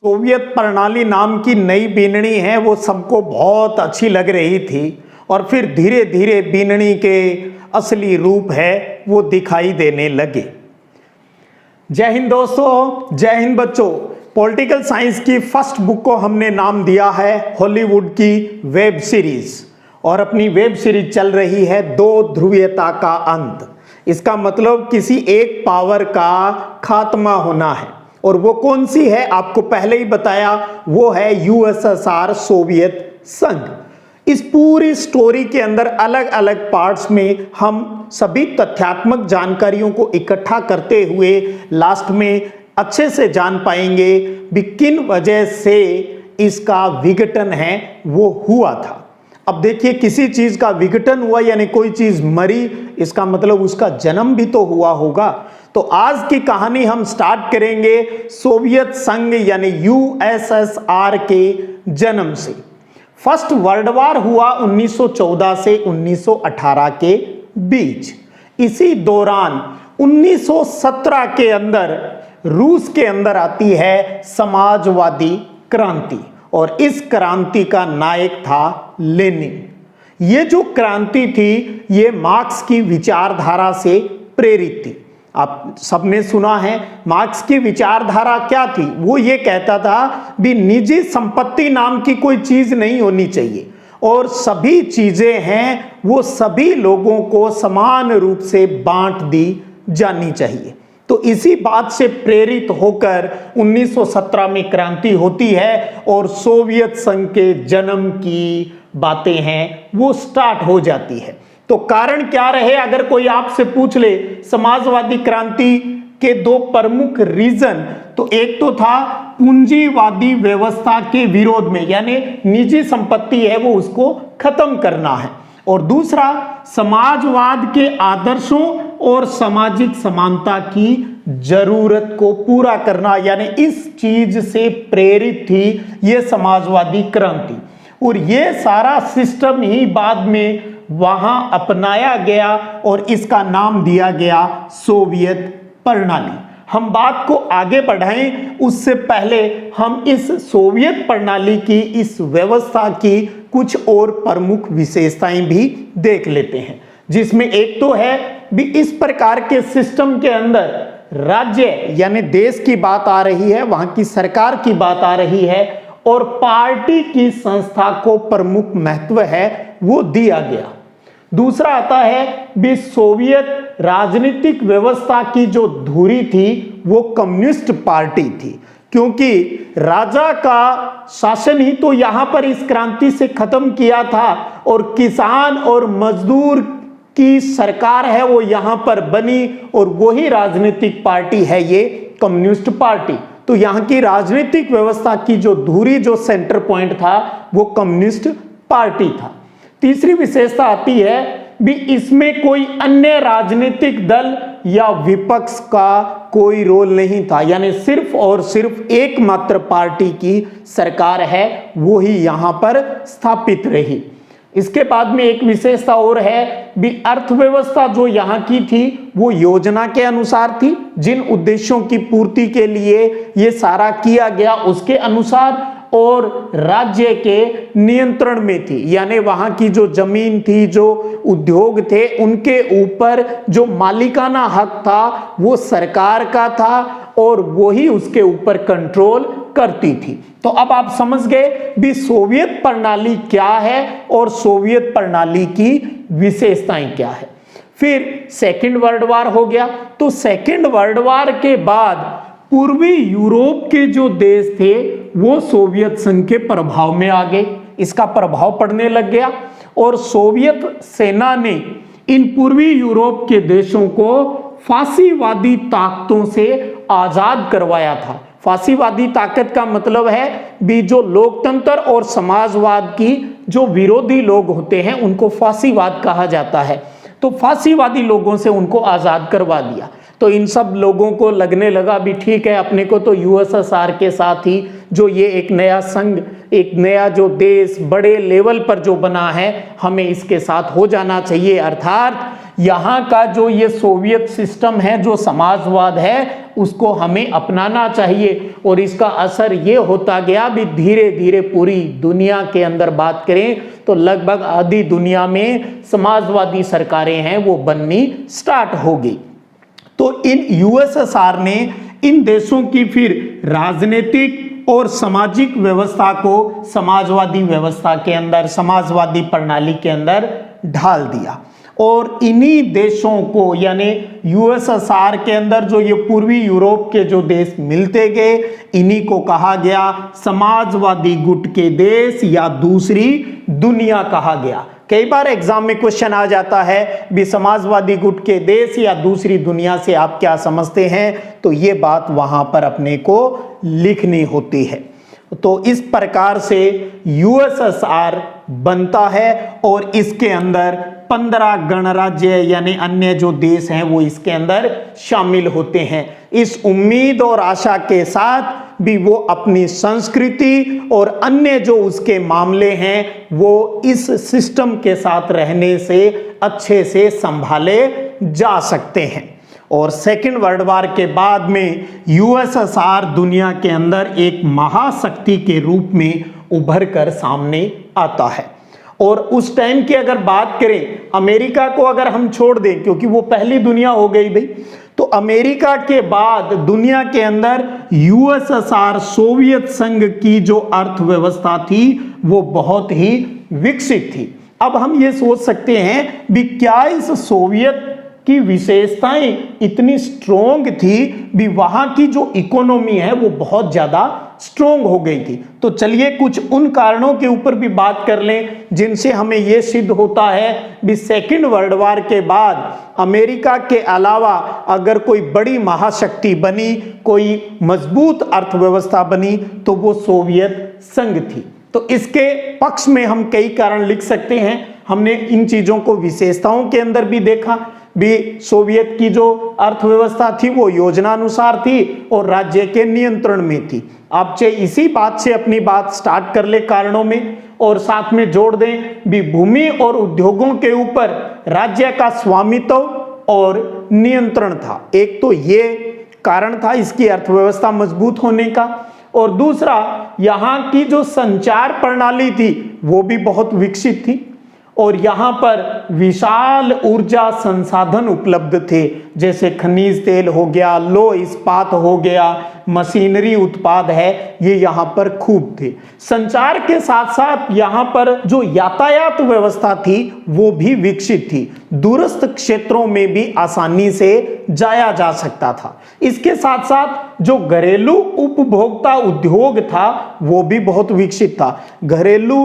Soviet प्रणाली नाम की नई बीननी है वो सबको बहुत अच्छी लग रही थी और फिर धीरे धीरे बीननी के असली रूप है वो दिखाई देने लगे। जय हिंद दोस्तों, जय हिंद बच्चों। पॉलिटिकल साइंस की फर्स्ट बुक को हमने नाम दिया है हॉलीवुड की वेब सीरीज और अपनी वेब सीरीज चल रही है दो ध्रुवीयता का अंत। इसका मतलब किसी एक पावर का खात्मा होना है और वो कौन सी है आपको पहले ही बताया, वो है यूएसएसआर सोवियत संघ। इस पूरी स्टोरी के अंदर अलग अलग पार्ट्स में हम सभी तथ्यात्मक जानकारियों को इकट्ठा करते हुए लास्ट में अच्छे से जान पाएंगे भी किन वजह से इसका विघटन है वो हुआ था। अब देखिए, किसी चीज का विघटन हुआ यानी कोई चीज मरी, इसका मतलब उसका जन्म भी तो हुआ होगा। तो आज की कहानी हम स्टार्ट करेंगे सोवियत संघ यानी यूएसएसआर के जन्म से। फर्स्ट वर्ल्ड वॉर हुआ 1914 से 1918 के बीच। इसी दौरान 1917 के अंदर रूस के अंदर आती है समाजवादी क्रांति और इस क्रांति का नायक था लेनिन। ये जो क्रांति थी ये मार्क्स की विचारधारा से प्रेरित थी। आप सबने सुना है मार्क्स की विचारधारा क्या थी। वो ये कहता था भी निजी संपत्ति नाम की कोई चीज नहीं होनी चाहिए और सभी चीजें हैं वो सभी लोगों को समान रूप से बांट दी जानी चाहिए। तो इसी बात से प्रेरित होकर 1917 में क्रांति होती है और सोवियत संघ के जन्म की बातें हैं वो स्टार्ट हो जाती है। तो कारण क्या रहे अगर कोई आपसे पूछ ले समाजवादी क्रांति के दो प्रमुख रीजन, तो एक तो था पूंजीवादी व्यवस्था के विरोध में यानी निजी संपत्ति है वो उसको खत्म करना है और दूसरा समाजवाद के आदर्शों और सामाजिक समानता की जरूरत को पूरा करना, यानी इस चीज से प्रेरित थी ये समाजवादी क्रांति। और ये सारा सिस्टम ही बाद में वहां अपनाया गया और इसका नाम दिया गया सोवियत प्रणाली। हम बात को आगे बढ़ाएं उससे पहले हम इस सोवियत प्रणाली की इस व्यवस्था की कुछ और प्रमुख विशेषताएं भी देख लेते हैं, जिसमें एक तो है भी इस प्रकार के सिस्टम के अंदर राज्य यानी देश की बात आ रही है, वहां की सरकार की बात आ रही है और पार्टी की संस्था को प्रमुख महत्व है वो दिया गया। दूसरा आता है भी सोवियत राजनीतिक व्यवस्था की जो धुरी थी वो कम्युनिस्ट पार्टी थी, क्योंकि राजा का शासन ही तो यहां पर इस क्रांति से खत्म किया था और किसान और मजदूर की सरकार है वो यहां पर बनी और वही राजनीतिक पार्टी है ये कम्युनिस्ट पार्टी। तो यहां की राजनीतिक व्यवस्था की जो धुरी जो सेंटर पॉइंट था वो कम्युनिस्ट पार्टी था। तीसरी विशेषता आती है भी इसमें कोई अन्य राजनीतिक दल या विपक्ष का कोई रोल नहीं था, यानी सिर्फ और सिर्फ एकमात्र पार्टी की सरकार है वो ही यहां पर स्थापित रही। इसके बाद में एक विशेषता और है भी अर्थव्यवस्था जो यहाँ की थी वो योजना के अनुसार थी, जिन उद्देश्यों की पूर्ति के लिए ये सारा किया गया उसके अनुसार और राज्य के नियंत्रण में थी, यानी वहां की जो जमीन थी जो उद्योग थे उनके ऊपर जो मालिकाना हक था वो सरकार का था और वही उसके ऊपर कंट्रोल करती थी। तो अब आप समझ गए भी सोवियत प्रणाली क्या है और सोवियत प्रणाली की विशेषताएं क्या है। फिर सेकेंड वर्ल्ड वॉर हो गया, तो सेकेंड वर्ल्ड वॉर के बाद पूर्वी यूरोप के जो देश थे वो सोवियत संघ के प्रभाव में आ गए, इसका प्रभाव पड़ने लग गया और सोवियत सेना ने इन पूर्वी यूरोप के देशों को फांसीवादी ताकतों से आजाद करवाया था। फांसीवादी ताकत का मतलब है भी जो लोकतंत्र और समाजवाद की जो विरोधी लोग होते हैं उनको फांसीवाद कहा जाता है। तो फांसीवादी लोगों से उनको आजाद करवा दिया। तो इन सब लोगों को लगने लगा भी ठीक है अपने को तो यूएसएसआर के साथ ही जो ये एक नया संघ, एक नया जो देश बड़े लेवल पर जो बना है, हमें इसके साथ हो जाना चाहिए। अर्थात यहाँ का जो ये सोवियत सिस्टम है, जो समाजवाद है, उसको हमें अपनाना चाहिए। और इसका असर ये होता गया भी धीरे धीरे पूरी दुनिया के अंदर बात करें तो लगभग आधी दुनिया में समाजवादी सरकारें हैं वो बननी स्टार्ट हो गई। तो इन यूएसएसआर ने इन देशों की फिर राजनीतिक और सामाजिक व्यवस्था को समाजवादी व्यवस्था के अंदर, समाजवादी प्रणाली के अंदर ढाल दिया। और इन्हीं देशों को यानी यूएसएसआर के अंदर जो ये पूर्वी यूरोप के जो देश मिलते गए, इन्हीं को कहा गया समाजवादी गुट के देश या दूसरी दुनिया कहा गया। कई बार एग्जाम में क्वेश्चन आ जाता है भी समाजवादी गुट के देश या दूसरी दुनिया से आप क्या समझते हैं, तो ये बात वहां पर अपने को लिखनी होती है। तो इस प्रकार से यूएसएसआर बनता है और इसके अंदर 15 गणराज्य यानी अन्य जो देश हैं वो इसके अंदर शामिल होते हैं। इस उम्मीद और आशा के साथ भी वो अपनी संस्कृति और अन्य जो उसके मामले हैं वो इस सिस्टम के साथ रहने से अच्छे से संभाले जा सकते हैं। और सेकेंड वर्ल्ड वॉर के बाद में यूएसएसआर दुनिया के अंदर एक महाशक्ति के रूप में उभर कर सामने आता है। और उस टाइम की अगर बात करें, अमेरिका को अगर हम छोड़ दें क्योंकि वो पहली दुनिया हो गई भाई, तो अमेरिका के बाद दुनिया के अंदर यूएसएसआर सोवियत संघ की जो अर्थव्यवस्था थी वो बहुत ही विकसित थी। अब हम ये सोच सकते हैं भी क्या इस सोवियत की विशेषताएं इतनी स्ट्रोंग थी भी वहां की जो इकोनॉमी है वो बहुत ज्यादा स्ट्रोंग हो गई थी। तो चलिए कुछ उन कारणों के ऊपर भी बात कर लें जिनसे हमें यह सिद्ध होता है भी सेकेंड वर्ल्ड वॉर के बाद अमेरिका के अलावा अगर कोई बड़ी महाशक्ति बनी, कोई मजबूत अर्थव्यवस्था बनी, तो वो सोवियत संघ थी। तो इसके पक्ष में हम कई कारण लिख सकते हैं। हमने इन चीजों को विशेषताओं के अंदर भी देखा भी सोवियत की जो अर्थव्यवस्था थी वो योजनानुसार थी और राज्य के नियंत्रण में थी। आप चाहे इसी बात से अपनी बात स्टार्ट कर ले कारणों में और साथ में जोड़ दें भी भूमि और उद्योगों के ऊपर राज्य का स्वामित्व और नियंत्रण था। एक तो ये कारण था इसकी अर्थव्यवस्था मजबूत होने का, और दूसरा यहाँ की जो संचार प्रणाली थी वो भी बहुत विकसित थी और यहाँ पर विशाल ऊर्जा संसाधन उपलब्ध थे, जैसे खनिज तेल हो गया, लौह इस्पात हो गया, मशीनरी उत्पाद है, ये यहाँ पर खूब थे। संचार के साथ साथ यहाँ पर जो यातायात व्यवस्था थी वो भी विकसित थी, दूरस्थ क्षेत्रों में भी आसानी से जाया जा सकता था। इसके साथ साथ जो घरेलू उपभोक्ता उद्योग था वो भी बहुत विकसित था। घरेलू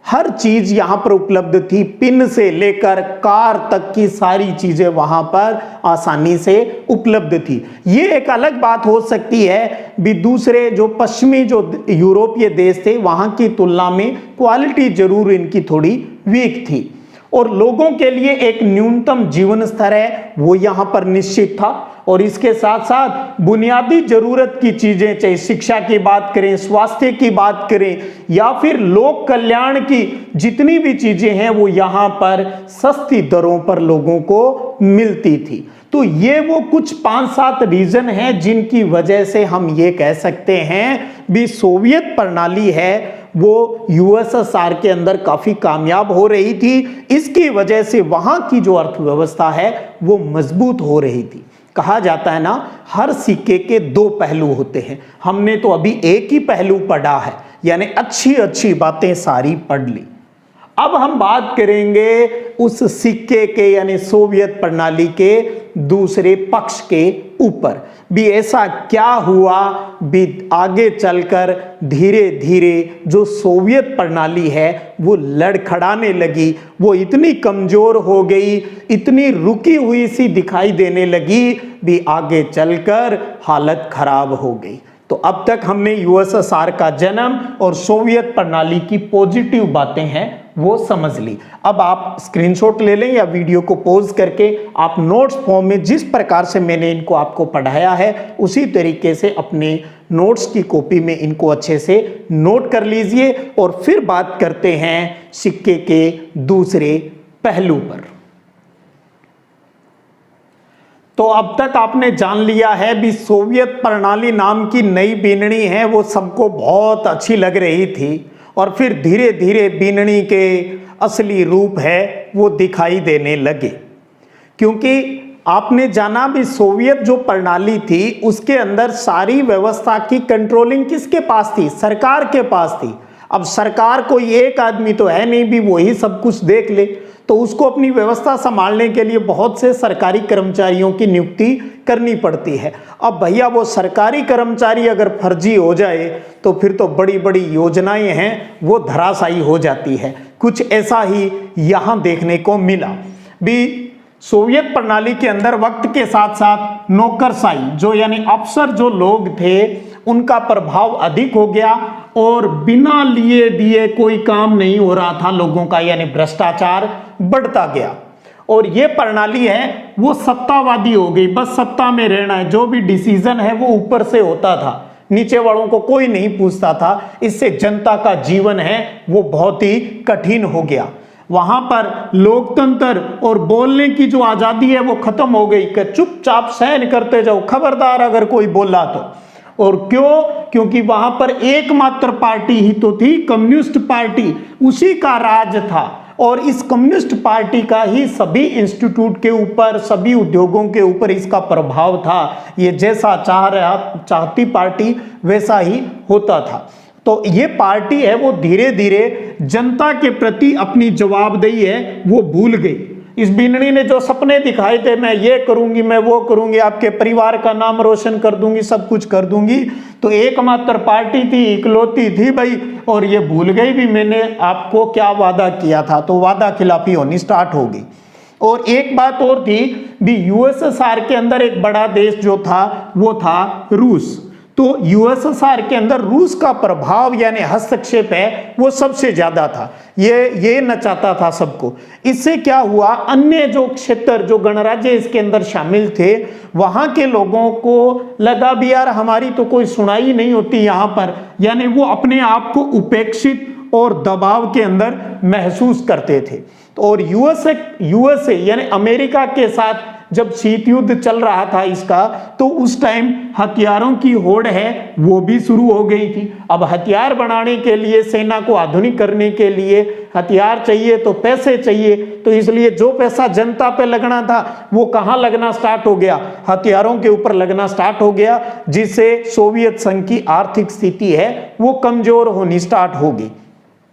हर चीज यहां पर उपलब्ध थी, पिन से लेकर कार तक की सारी चीजें वहां पर आसानी से उपलब्ध थी। ये एक अलग बात हो सकती है भी दूसरे जो पश्चिमी जो यूरोपीय देश थे वहां की तुलना में क्वालिटी जरूर इनकी थोड़ी वीक थी और लोगों के लिए एक न्यूनतम जीवन स्तर है वो यहां पर निश्चित था। और इसके साथ साथ बुनियादी जरूरत की चीजें, चाहे शिक्षा की बात करें, स्वास्थ्य की बात करें या फिर लोक कल्याण की जितनी भी चीजें हैं वो यहाँ पर सस्ती दरों पर लोगों को मिलती थी। तो ये वो कुछ 5-7 रीजन हैं जिनकी वजह से हम ये कह सकते हैं भी सोवियत प्रणाली है वो यूएसएसआर के अंदर काफी कामयाब हो रही थी। इसकी वजह से वहां की जो अर्थव्यवस्था है वो मजबूत हो रही थी। कहा जाता है ना, हर सिक्के के 2 पहलू होते हैं। हमने तो अभी एक ही पहलू पढ़ा है, यानी अच्छी अच्छी बातें सारी पढ़ ली। अब हम बात करेंगे उस सिक्के के यानी सोवियत प्रणाली के दूसरे पक्ष के ऊपर भी ऐसा क्या हुआ भी आगे चलकर धीरे धीरे जो सोवियत प्रणाली है वो लड़खड़ाने लगी, वो इतनी कमजोर हो गई, इतनी रुकी हुई सी दिखाई देने लगी भी आगे चलकर हालत खराब हो गई। तो अब तक हमने यूएसएसआर का जन्म और सोवियत प्रणाली की पॉजिटिव बातें हैं वो समझ ली। अब आप स्क्रीनशॉट ले लें या वीडियो को पॉज करके आप नोट्स फॉर्म में जिस प्रकार से मैंने इनको आपको पढ़ाया है उसी तरीके से अपने नोट्स की कॉपी में इनको अच्छे से नोट कर लीजिए और फिर बात करते हैं सिक्के के दूसरे पहलू पर। तो अब तक आपने जान लिया है भी सोवियत प्रणाली नाम की नई बीननी है वो सबको बहुत अच्छी लग रही थी और फिर धीरे धीरे बीननी के असली रूप है वो दिखाई देने लगे, क्योंकि आपने जाना भी सोवियत जो प्रणाली थी उसके अंदर सारी व्यवस्था की कंट्रोलिंग किसके पास थी? सरकार के पास थी। अब सरकार कोई एक आदमी तो है नहीं भी वही सब कुछ देख ले, तो उसको अपनी व्यवस्था संभालने के लिए बहुत से सरकारी कर्मचारियों की नियुक्ति करनी पड़ती है। अब भैया वो सरकारी कर्मचारी अगर फर्जी हो जाए तो फिर तो बड़ी बड़ी योजनाएं हैं वो धराशायी हो जाती है। कुछ ऐसा ही यहाँ देखने को मिला भी। सोवियत प्रणाली के अंदर वक्त के साथ साथ नौकरशाही जो यानी अफसर जो लोग थे उनका प्रभाव अधिक हो गया और बिना लिए दिए कोई काम नहीं हो रहा था लोगों का, यानी भ्रष्टाचार बढ़ता गया। और ये प्रणाली है वो सत्तावादी हो गई, बस सत्ता में रहना है, जो भी डिसीजन है वो ऊपर से होता था, नीचे वालों को कोई नहीं पूछता था। इससे जनता का जीवन है वो बहुत ही कठिन हो गया। वहां पर लोकतंत्र और बोलने की जो आजादी है वो खत्म हो गई कि चुपचाप सहन करते जाओ, खबरदार अगर कोई बोला तो। और क्यों? क्योंकि वहां पर एकमात्र पार्टी ही तो थी, कम्युनिस्ट पार्टी, उसी का राज था और इस कम्युनिस्ट पार्टी का ही सभी इंस्टीट्यूट के ऊपर, सभी उद्योगों के ऊपर इसका प्रभाव था। ये जैसा चाहती पार्टी वैसा ही होता था। तो ये पार्टी है वो धीरे धीरे जनता के प्रति अपनी जवाबदेही है वो भूल गई। इस बीननी ने जो सपने दिखाए थे, मैं ये करूंगी, मैं वो करूंगी, आपके परिवार का नाम रोशन कर दूंगी, सब कुछ कर दूंगी, तो एकमात्र पार्टी थी, इकलौती थी भाई, और ये भूल गई भी मैंने आपको क्या वादा किया था। तो वादा खिलाफी होनी स्टार्ट हो गई। और एक बात और थी भी, यूएसएसआर के अंदर एक बड़ा देश जो था वो था रूस। तो यूएसएसआर के अंदर रूस का प्रभाव यानी हस्तक्षेप है वो सबसे ज्यादा था। ये नचाता था सबको। इससे क्या हुआ, अन्य जो क्षेत्र जो गणराज्य इसके अंदर शामिल थे वहां के लोगों को लगा भी यार हमारी तो कोई सुनाई नहीं होती यहाँ पर, यानी वो अपने आप को उपेक्षित और दबाव के अंदर महसूस करते थे। और यूएसए यानी अमेरिका के साथ जब शीत युद्ध चल रहा था इसका, तो उस टाइम हथियारों की होड़ है वो भी शुरू हो गई थी। अब हथियार बनाने के लिए, सेना को आधुनिक करने के लिए हथियार चाहिए तो पैसे चाहिए, तो इसलिए जो पैसा जनता पे लगना था वो कहाँ लगना स्टार्ट हो गया, हथियारों के ऊपर लगना स्टार्ट हो गया, जिससे सोवियत संघ की आर्थिक स्थिति है वो कमजोर होनी स्टार्ट हो गई।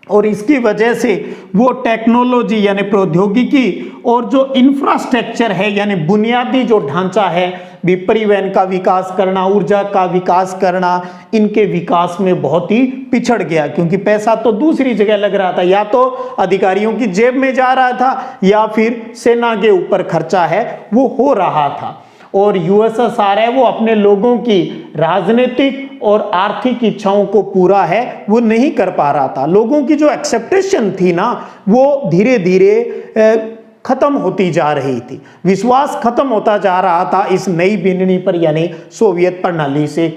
और इसकी वजह से वो टेक्नोलॉजी यानी प्रौद्योगिकी और जो इंफ्रास्ट्रक्चर है यानी बुनियादी जो ढांचा है, भी परिवहन का विकास करना, ऊर्जा का विकास करना, इनके विकास में बहुत ही पिछड़ गया। क्योंकि पैसा तो दूसरी जगह लग रहा था, या तो अधिकारियों की जेब में जा रहा था या फिर सेना के ऊपर खर्चा है वो हो रहा था। और यूएसएसआर है वो अपने लोगों की राजनीतिक और आर्थिक इच्छाओं को पूरा है वो नहीं कर पा रहा था। लोगों की जो एक्सेप्टेशन थी ना वो धीरे धीरे खत्म होती जा रही थी, विश्वास खत्म होता जा रहा था इस नई बीननी पर यानी सोवियत प्रणाली से।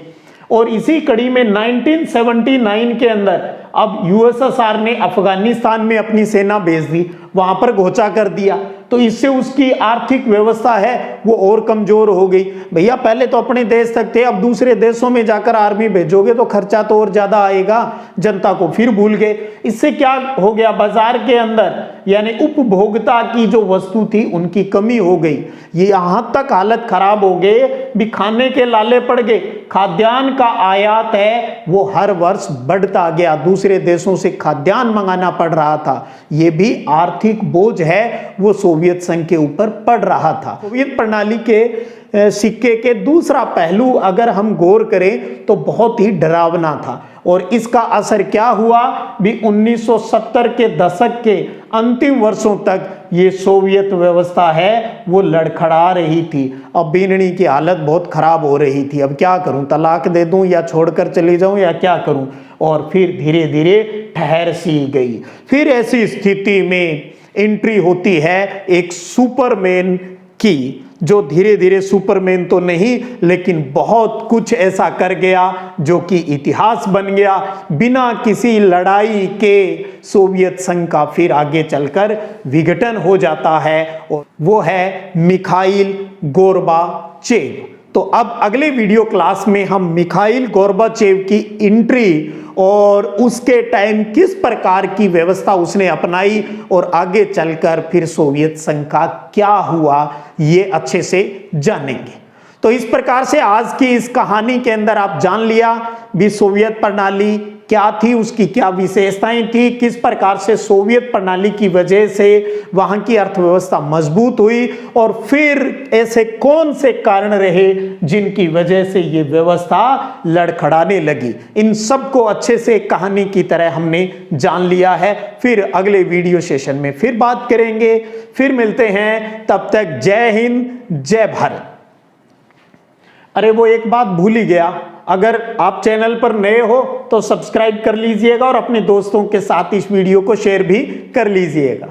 और इसी कड़ी में 1979 के अंदर अब यूएसएसआर ने अफगानिस्तान में अपनी सेना भेज दी, वहां पर घोचा कर दिया। तो इससे उसकी आर्थिक व्यवस्था है वो और कमजोर हो गई। भैया पहले तो अपने देश तक थे, अब दूसरे देशों में जाकर आर्मी भेजोगे तो खर्चा तो और ज्यादा आएगा, जनता को फिर भूल गए। इससे क्या हो गया, बाजार के अंदर यानी उपभोक्ता की जो वस्तु थी उनकी कमी हो गई। ये यहां तक हालत खराब हो गई भी खाने के लाले पड़ गए। खाद्यान्न का आयात है वो हर वर्ष बढ़ता गया, दूसरे देशों से खाद्यान्न मंगाना पड़ रहा था। ये भी आर्थिक बोझ है वो सोवियत संघ के ऊपर पड़ रहा था। सोवियत प्रणाली के सिक्के के दूसरा पहलू अगर हम गौर करें तो बहुत ही डरावना था। और इसका असर क्या हुआ भी 1970 के दशक के अंतिम वर्षों तक ये सोवियत व्यवस्था है वो लड़खड़ा रही थी। अब बीनणी की हालत बहुत खराब हो रही थी। अब क्या करूं, तलाक दे दूं या छोड़कर चली जाऊं या क्या करूं। और फिर धीरे धीरे ठहर सी गई। फिर ऐसी स्थिति में एंट्री होती है एक सुपरमैन की, जो धीरे धीरे सुपरमैन तो नहीं लेकिन बहुत कुछ ऐसा कर गया जो कि इतिहास बन गया। बिना किसी लड़ाई के सोवियत संघ का फिर आगे चलकर विघटन हो जाता है और वो है मिखाइल गोर्बाचेव। तो अब अगले वीडियो क्लास में हम मिखाइल गोर्बाचेव की एंट्री और उसके टाइम किस प्रकार की व्यवस्था उसने अपनाई और आगे चलकर फिर सोवियत संघ का क्या हुआ ये अच्छे से जानेंगे। तो इस प्रकार से आज की इस कहानी के अंदर आप जान लिया भी सोवियत प्रणाली क्या थी, उसकी क्या विशेषताएं थी, किस प्रकार से सोवियत प्रणाली की वजह से वहां की अर्थव्यवस्था मजबूत हुई और फिर ऐसे कौन से कारण रहे जिनकी वजह से ये व्यवस्था लड़खड़ाने लगी। इन सबको अच्छे से कहानी की तरह हमने जान लिया है। फिर अगले वीडियो सेशन में फिर बात करेंगे, फिर मिलते हैं। तब तक जय हिंद, जय भारत। अरे वो एक बात भूल ही गया, अगर आप चैनल पर नए हो तो सब्सक्राइब कर लीजिएगा और अपने दोस्तों के साथ इस वीडियो को शेयर भी कर लीजिएगा।